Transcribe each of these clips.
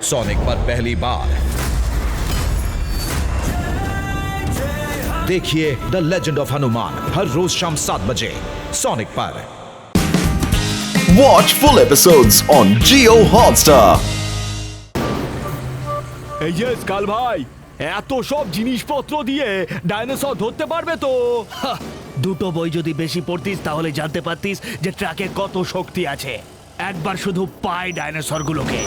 Sonic पर पहली बार देखिए द लेजेंड ऑफ हनुमान हर रोज शाम 7 बजे सोनिक पर। Watch full episodes on Jio Hotstar. এই যে স্কাল ভাই, এত সব জিনিসপত্র দিয়ে ডাইনোসর ধরতে পারবে তো? দুটো বই যদি বেশি পড়তিস তাহলে জানতে পারতিস যে ট্রাকে কত শক্তি আছে। একবার শুধু পাই ডাইনোসরগুলোকে।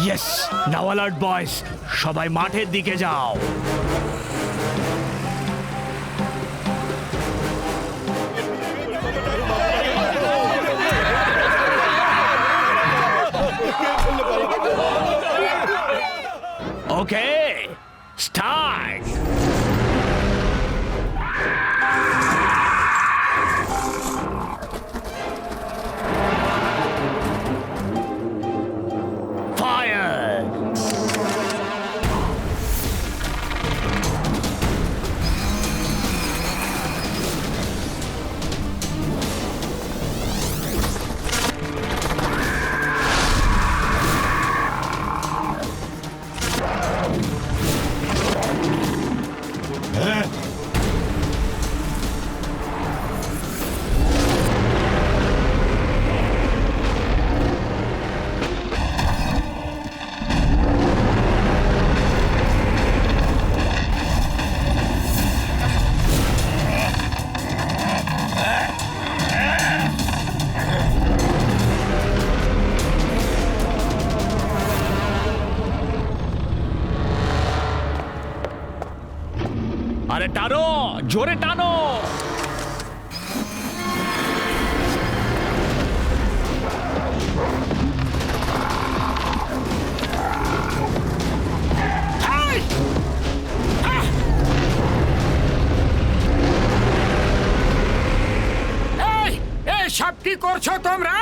ইয়েস, নাও অ্যালার্ট বয়েস, সবাই মাঠের দিকে যাও। ওকে, স্টার্ট। আরে টানো, জোরে টানো। সব কি করছো তোমরা?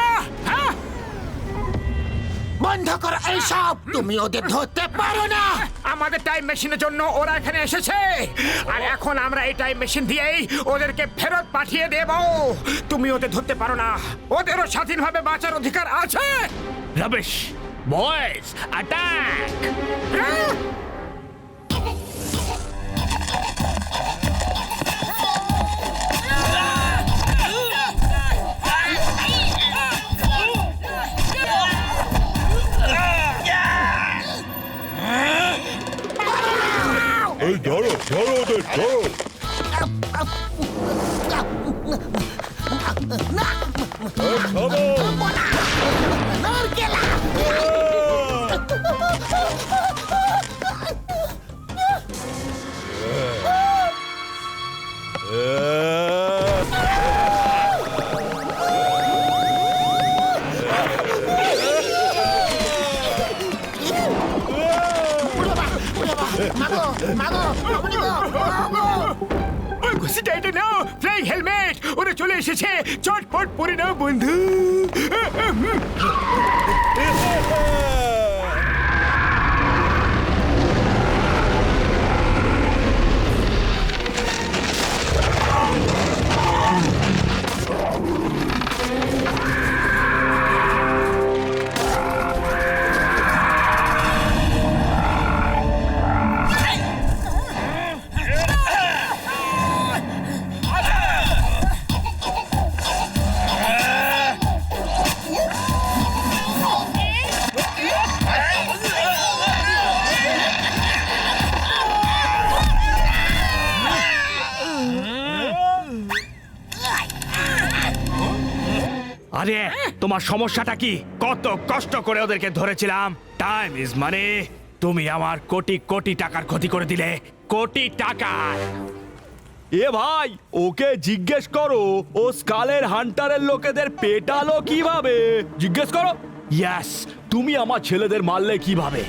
বন্ধ করো এইসব, তুমি ওদের ধরতে পারো না। আমাদের টাইম মেশিনের জন্য ওরা এখানে এসেছে, আর এখন আমরা এই টাইম মেশিন দিয়েই ওদেরকে ফেরত পাঠিয়ে দেব। তুমি ওদের ধরতে পারো না, ওদেরও স্বাধীনভাবে বাঁচার অধিকার আছে। Rubbish boys, attack! এই ধরো ধরো ওদের, ধরো। ফ্লাইং হেলমেট, ওরা চলে এসেছে। চটপট পরে নাও বন্ধু। আরে তোমার সমস্যাটা কি? কত কষ্ট করে ওদেরকে ধরেছিলাম। টাইম ইজ মানি। তুমি আমার কোটি কোটি টাকার ক্ষতি করে দিলে। কোটি টাকা। এ ভাই, ওকে জিজ্ঞেস করো ও স্কালের হান্টারের লোকেদের পেটালো কিভাবে। জিজ্ঞেস করো। ইয়েস, তুমি আমার ছেলেদের মারলে কিভাবে?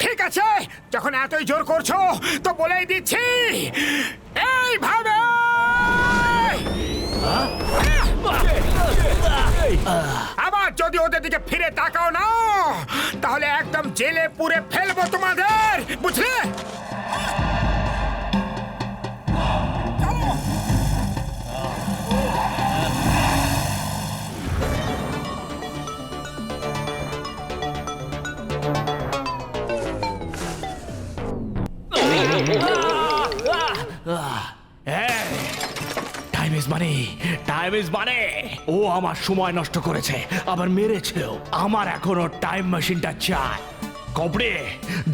ঠিক আছে, যখন এতই জোর করছো তো বলেই দিচ্ছি, এইভাবে। আবার যদি ওদের দিকে ফিরে তাকাও না তাহলে একদম জেলে পুরে ফেলবো তোমাদের, বুঝলে? Time is money, time is money. ও আমার সময় নষ্ট করেছে, আবার মেরেছেও। আমার এখনো টাইম মেশিনটা চাই। কবরে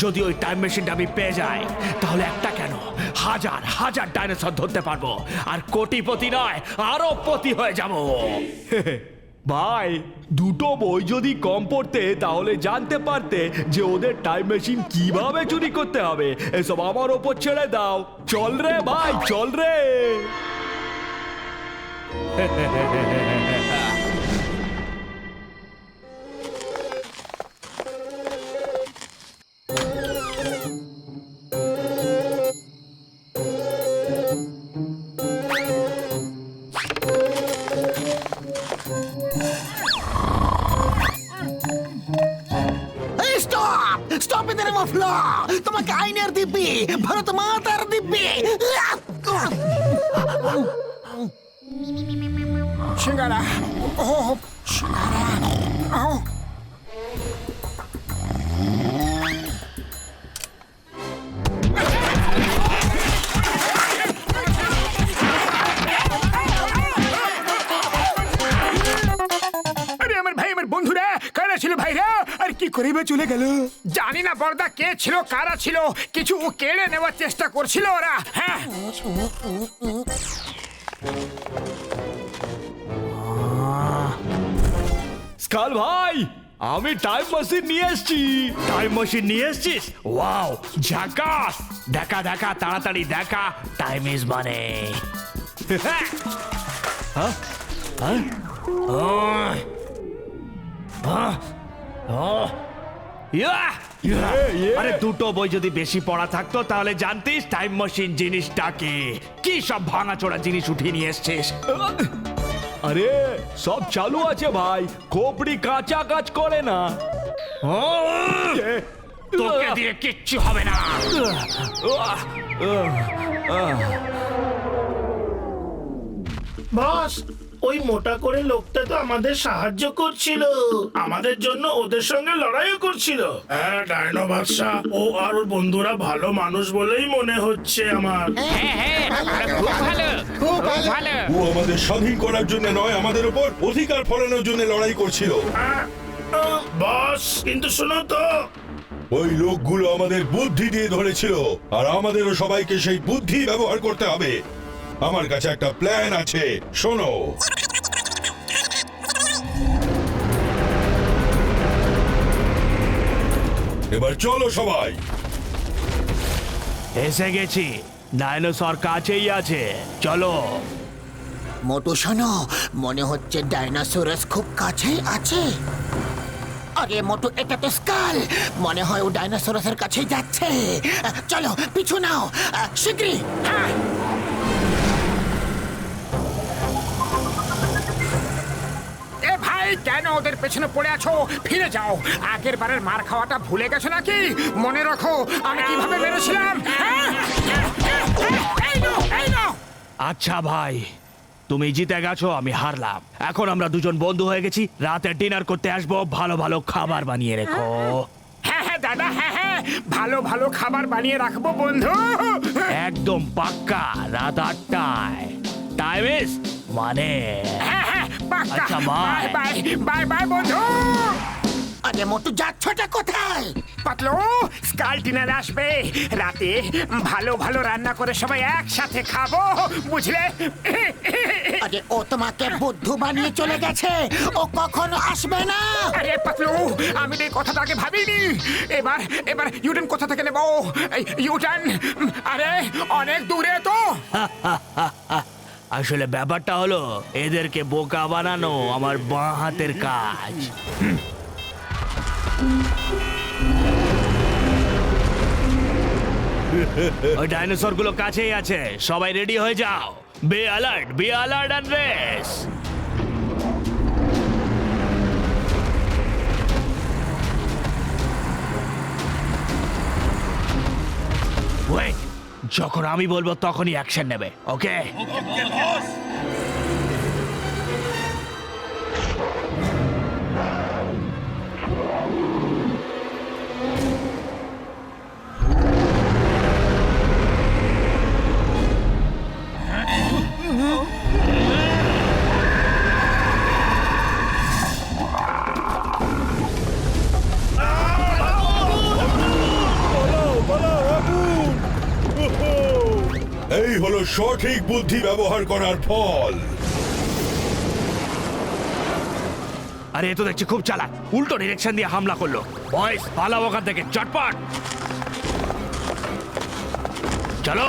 যদি ওই টাইম মেশিনটা আমি পেয়ে যাই তাহলে একটা কেন হাজার হাজার ডাইনোসর ধরতে পারবো, আর কোটিপতি নয় আরো পতি হয়ে যাবো। ভাই, দুটো বই যদি কম পড়তে তাহলে জানতে পারতে যে ওদের টাইম মেশিন কিভাবে চুরি করতে হবে। এসব আমার ওপর ছেড়ে দাও। চল রে ভাই, চল রে। Stop stop in the name of law. তোমাকে আইনের দিব্যি, ভারত মাতার দিব্যি। সিঙ্গারা, ও সিঙ্গারা, ও বন্ধুরা কারা ছিল ভাইরা, আর কি করিবে চলে গেল জানি না। বর্দা কে ছিল, কারা ছিল, কিছু কেড়ে নেওয়ার চেষ্টা করছিল ওরা। হ্যাঁ, স্কাল ভাই, আমি টাইম মেশিন নিয়ে এসেছি। টাইম মেশিন নিয়ে এসেছিস? ওয়াও, ঝাকাস! দেখা দেখা, তাড়াতাড়ি দেখা। টাইম ইজ মানি। আরে দুটো বই যদি বেশি পড়া থাকতো তাহলে জানতিস টাইম মেশিন জিনিসটা কি সব ভাঙাচোরা জিনিস উঠিয়ে নিয়ে এসছিস। আরে সব চালু আছে ভাই, খোপড়ি কাঁচা কাজ করে না। তোকে দিয়ে কিচ্ছু হবে না। বস, ওই মোটা করে লোকটা তো আমাদের সাহায্য করছিল, আমাদের জন্য ওদের সঙ্গে লড়াইও করছিল। হ্যাঁ ডাইনো বাদশা, ও আর ওর বন্ধুরা ভালো মানুষ বলেই মনে হচ্ছে আমার। ও আমাদের স্বাধীন করার জন্য নয়, আমাদের উপর অধিকার ফলানোর জন্য লড়াই করছিল। বস কিন্তু শোনো তো, ওই লোকগুলো আমাদের বুদ্ধি দিয়ে ধরেছিল, আর আমাদেরও সবাইকে সেই বুদ্ধি ব্যবহার করতে হবে। আমার কাছে একটা প্ল্যান আছে, শোনো। এবার চলো সবাই। এসে গেছি, ডাইনোসর কাছেই আছে, চলো। মোটু শোনো, মনে হচ্ছে ডাইনোসরাস খুব কাছেই আছে। আরে মোটু, এটা তো স্কাল, মনে হয় ও ডাইনোসরাসের কাছেই যাচ্ছে। চলো পিছু নাও, শীঘ্রই। হ্যাঁ, এ ভাই, কেন ওদের পেছনে পড়ে আছো? ফিরে যাও। আগের বারের মার খাওয়াটা ভুলে গেছো নাকি? মনে রাখো আমি কিভাবে মেরেছিলাম। হ্যাঁ? এই নাও, এই নাও। আচ্ছা ভাই, তুমি জিতে গেছো, আমি হারলাম। এখন আমরা দুজন বন্ধু হয়ে গেছি, রাতে ডিনার করতে আসবো, ভালো ভালো খাবার বানিয়ে রেখো। হ্যাঁ হ্যাঁ দাদা, হ্যাঁ হ্যাঁ, ভালো ভালো খাবার বানিয়ে রাখবো বন্ধু। একদম পাক্কা, রাত 8টায়। টাইম ইজ মানে। হ্যাঁ হ্যাঁ, পাক্কা। আচ্ছা, bye bye. Bye bye bye বন্ধু। আরে মোটু, যাচ্ছটা কোথায়? পাতলু, স্কাল ডিনার আসবে রাতে, ভালো ভালো রান্না করে সবাই একসাথে খাবো, বুঝলে? আরে ও তোমাকে বুদ্ধু বানিয়ে চলে গেছে, ও কখনো আসবে না। আরে পাতলু, আমি তো এই কথাটা আগে ভাবিনি। এবার এবার ইউটার্ন কোথা থেকে নেবো? ইউটার্ন আরে অনেক দূরে তো। আসলে ব্যাপারটা হলো, এদেরকে বোকা বানানো আমার বাঁ হাতের কাজ। ওই ডাইনোসর গুলো কাছেই আছে, সবাই রেডি হয়ে যাও। Be alert and race. যখন আমি বলবো তখনই অ্যাকশন নেবে, ওকে? এই হলো সঠিক বুদ্ধি ব্যবহার করার ফল। আরে এ তো দেখছি খুব চালাক, উল্টো ডিরেকশন দিয়ে হামলা করলো। বয়েস পালাও ওখান থেকে, চটপট চলো।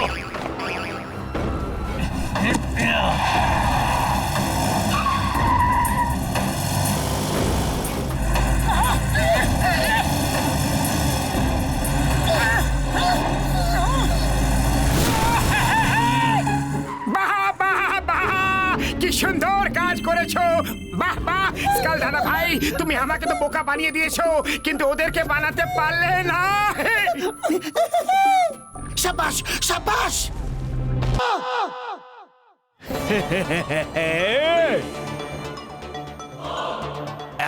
বাহ বাহ বাহ, কি সুন্দর কাজ করেছো! বাহ বাহ স্কাল দাদা ভাই, তুমি আমাকে তো বোকা বানিয়ে দিয়েছো, কিন্তু ওদেরকে বানাতে পারলে না। সাবাস সাবাস।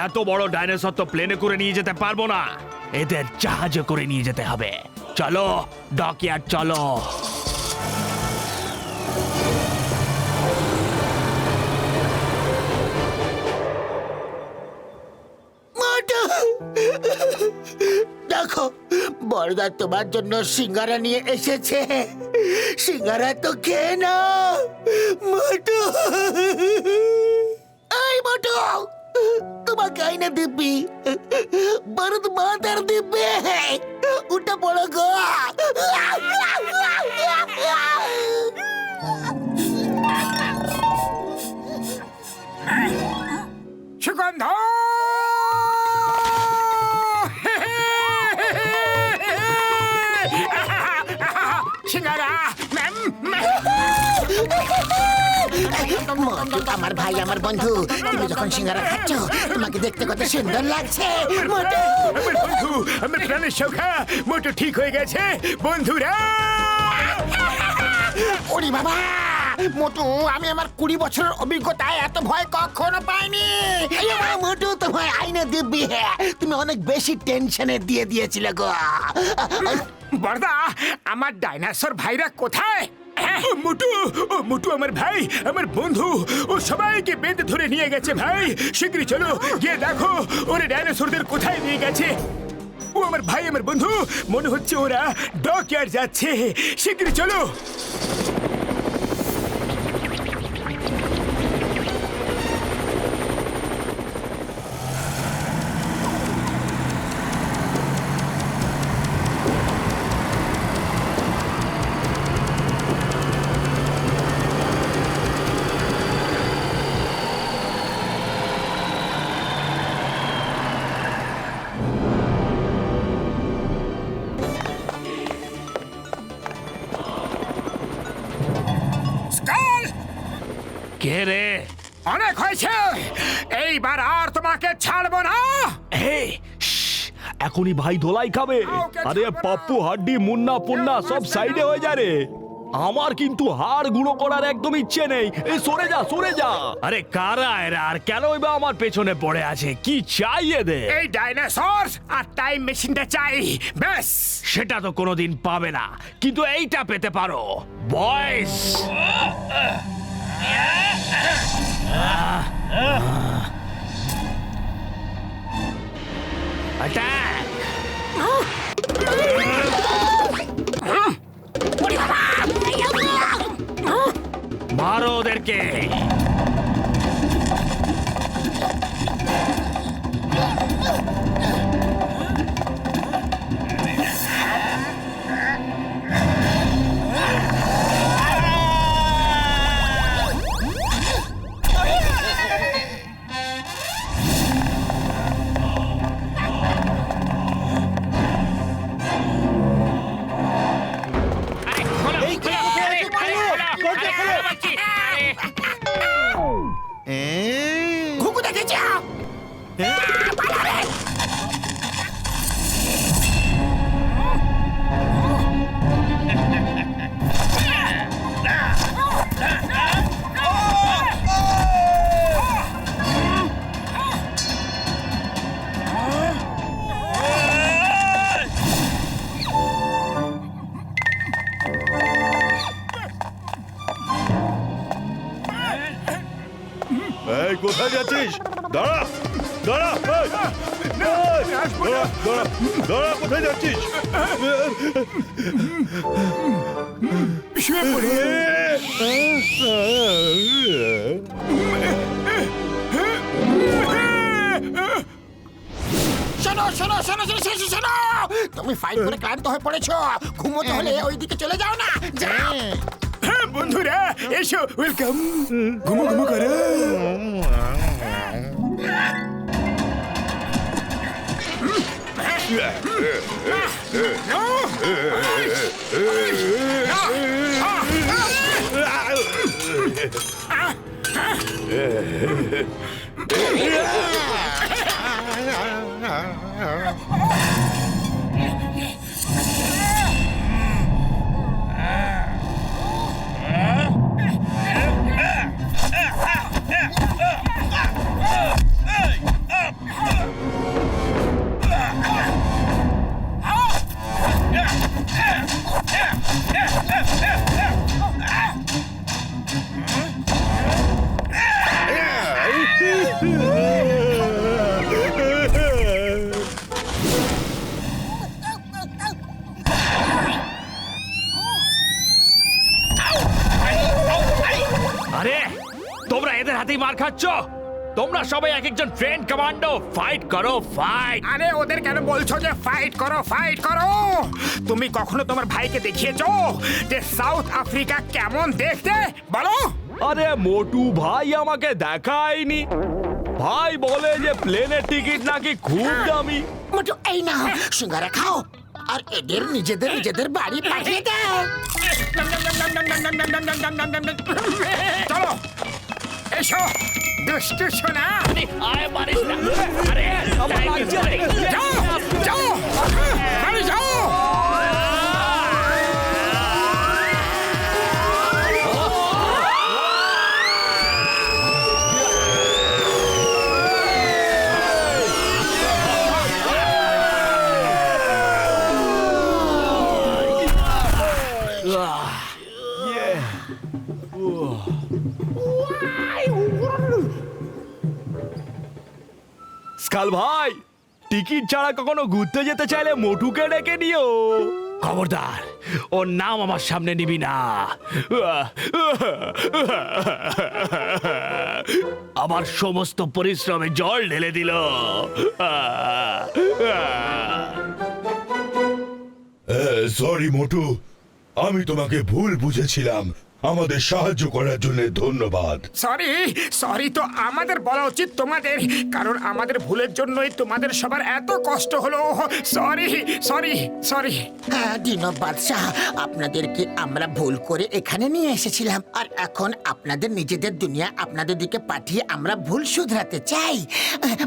এত বড় ডাইনোসর তো প্লেনে করে নিয়ে যেতে পারবো না, এদের জাহাজে করে নিয়ে যেতে হবে। চলো ডকইয়ার্ড চলো। মোটু, দেখো বড়দা তোমার জন্য সিঙ্গারা নিয়ে এসেছে। সিঙ্গারা তো খেয়ে না মোটু। এই মোটু, তোমাকে আইনে দিব্যি, বরদ মাতার দিব্যি, উঠে পড়ো গো। সুগন্ধ, সিঙ্গারা মোটু আমার ভাই, আমার বন্ধু, তুমি যখন সিঙ্গারা খাচ্ছ তোমাকে দেখতে কত সুন্দর লাগছে মোটু। আমার বন্ধু, আমার প্রাণের সখা মোটু ঠিক হয়ে গেছে বন্ধুরা। ওরে বাবা মোটু, আমি আমার 20 বছরের অভিজ্ঞতায় এত ভয় কখনো পাইনি। মোটু তোমায় আইনে দিব্যি, তুমি অনেক বেশি টেনশনে দিয়ে দিয়েছিলে গো। বড়দা, আমার ডাইনোসর ভাইরা কোথায়? ও মোটু, ও মোটু আমার ভাই, আমার বন্ধু, ও সবাইকে বেঁধে ধরে নিয়ে গেছে ভাই। শীঘ্রই চলো গিয়ে দেখো ওরা ডাইনোসরদের কোথায় নিয়ে গেছে। ও আমার ভাই, আমার বন্ধু, মনে হচ্ছে ওরা ডকইয়ার্ড যাচ্ছে। শীঘ্রই চলো। স্কাল, কে রে? অনেক হয়েছে, এইবার আর তোমাকে ছাড়বো না। হে, এখনই ভাই ধোলাই খাবে। আরে পাপ্পু, হাড্ডি, মুন্না পুন্না সব সাইডে হয়ে যা রে। আমার কিন্তু হাড় গুঁড়ো করার একদম ইচ্ছে নেই। এই সরে যা, সরে যা। আরে কারা এরা, আর কেনই বা আমার পেছনে পড়ে আছে? কি চাই এদের? এই ডাইনোসর আর টাইম মেশিনটা চাই, ব্যাস। সেটা তো কোনোদিন পাবে না, কিন্তু এইটা পেতে পারো। বয়েস অ্যাটাক! মারো ওদেরকে। ঘুঘু দেখেছ? যাচ্ছিস? দাঁড়া দাঁড়া এই, এই, দাঁড়া দাঁড়া দাঁড়া, কোথায় যাচ্ছিস? শোনো শোনো শোনো শোনো শোনো, শোনো তুমি ফাইট করে ক্লান্ত হয়ে পড়েছো, ঘুমোতে হলে ওইদিকে চলে যাও না। যাও। হ্যাঁ বন্ধুরা এসো, ওয়েলকাম। ঘুমো ঘুমো করো। আরে তোমরা এদের হাতেই মার খাচ্ছ? তোমরা সবাই এক একজন ট্রেন কমান্ডো, ফাইট করো ফাইট। আরে ওদের কেন বলছো যে ফাইট করো ফাইট করো? তুমি কখনো তোমার ভাইকে দেখিয়েছো যে সাউথ আফ্রিকা কেমন দেখতে? বলো। আরে মোটু ভাই আমাকে দেখায়নি। ভাই বলে যে প্লেনের টিকিট নাকি খুব দামি। মোটু এই না, সিঙ্গারা খাও আর এদের নিজেদের নিজেদের বাড়ি পাঠিয়ে দাও। চলো এসো দুষ্টু সোনা। আরে মারিস না। আরে আমার লাগছে। যাও যাও বাড়ি যাও। স্কাল ভাই, টিকিট ছাড়া কখনো ঘুরতে যেতে চাইলে মোটুকে ডেকে নিও। খবরদার, ওর নাম আমার সামনে নিবি না। আমার সমস্ত পরিশ্রমে জল ঢেলে দিল। সরি মোটু, আমি তোমাকে ভুল বুঝেছিলাম। আমাদের সাহায্য করার জন্য ধন্যবাদ। সরি সরি তো আমাদের বলা উচিত তোমাদের, কারণ আমাদের ভুলের জন্যই তোমাদের সবার এত কষ্ট হলো। Sorry sorry sorry. হ্যাঁ ডিনো বাদশাহ, আপনাদেরকে আমরা ভুল করে এখানে নিয়ে এসেছিলাম, আর এখন আপনাদের নিজেদের দুনিয়া আপনাদের দিকে পাঠিয়ে আমরা ভুল শুধরাতে চাই,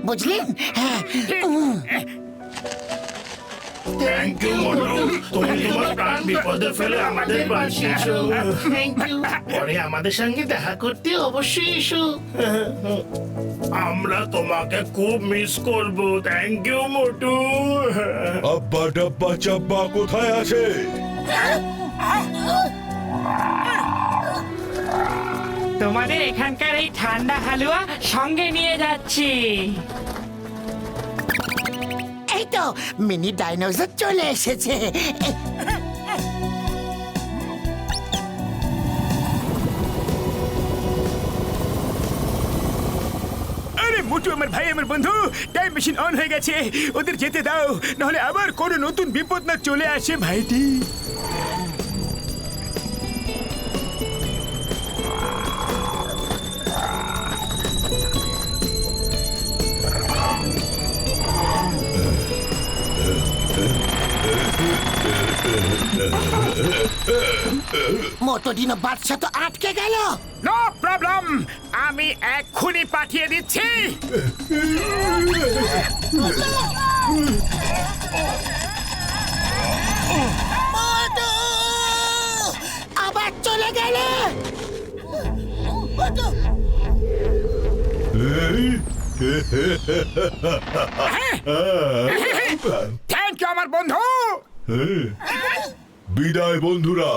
বুঝলেন? হ্যাঁ। থ্যাংক ইউ মোটু, তুমি তোমার প্রাণ বিপদে ফেলে আমাদের বাঁচিয়েছো। Thank you. পরে আমাদের সঙ্গে দেখা করতে অবশ্যই এসো। আমরা তোমাকে খুব মিস করব। থ্যাংক ইউ মোটু। আব্বা ডাব্বা চাব্বা কোথায় আছে? তোমাদের এখানকার এই ঠান্ডা হালুয়া সঙ্গে নিয়ে যাচ্ছি। এই তো মিনি ডাইনোসর চলে এসেছে। আরে মোটু আমার ভাই আমার বন্ধু, টাইম মেশিন অন হয়ে গেছে, ওদের যেতে দাও, নাহলে আবার কোনো নতুন বিপদ না চলে আসে ভাইটি। মোটো ডিনো বাদশাহ তো আটকে গেল। নো প্রবলেম, আমি এক্ষুনি পাঠিয়ে দিচ্ছি। মোটো আবার চলে গেলে। মোটো থ্যাংক ইউ আমার বন্ধু। বিদায় বন্ধুরা।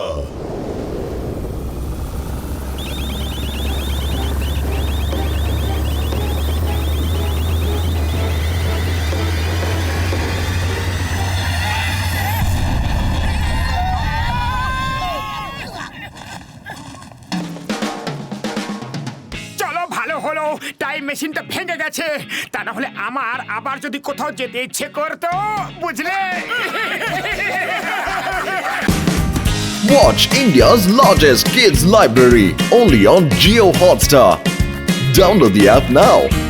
তা না হলে আমার আবার যদি কোথাও যেতে ইচ্ছে করতো, বুঝলে? Watch India's largest kids library only on Jio Hotstar. Download the app now.